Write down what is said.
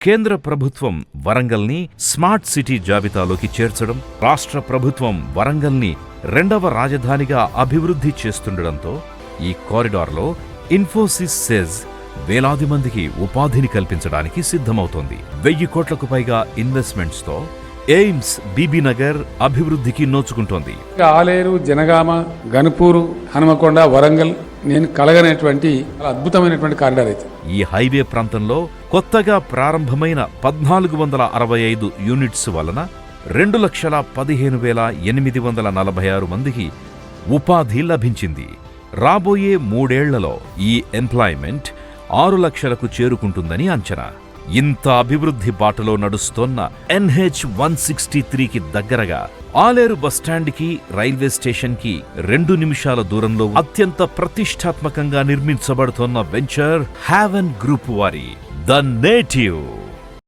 కేంద్ర ప్రభుత్వం వరంగల్ని smart city జాబితాలోకి చేర్చడం, రాష్ట్ర ప్రభుత్వం వరంగల్ని 2వ రాజధానిగా అభివృద్ధి చేస్తుండటంతో ఈ కారిడార్లో ఇన్ఫోసిస్ సెజ్ వేలాది మందికి ఉపాధిని కల్పించడానికి సిద్ధమవుతోంది. 1000 కోట్లకు పైగా ఇన్వెస్ట్మెంట్స్తో ఎయిమ్స్ బీబీనగర్ అభివృద్ధికి నోచుకుంటోంది. ఆలేరు, జనగామ, గనుపూరు, హనుమకొండ, వరంగల్ నేను కలగనేటువంటి అద్భుతమైనటువంటి కారిడార్ అయితే ఈ హైవే ప్రాంతంలో కొత్తగా ప్రారంభమైన 1465 యూనిట్స్ వలన 2,15,846 మందికి ఉపాధి లభించింది. రాబోయే 3 ఏళ్లలో ఈ ఎంప్లాయ్మెంట్ 6 లక్షలకు చేరుకుంటుందని అంచనా. ఇంత అభివృద్ధి బాటలో నడుస్తోన్న NH-163కి దగ్గరగా ఆలేరు బస్టాండ్కి, రైల్వే స్టేషన్కి 2 నిమిషాల దూరంలో అత్యంత ప్రతిష్టాత్మకంగా నిర్మించబడుతోన్న వెంచర్ హ్యావెన్ గ్రూప్ వారి ద నేటివ్.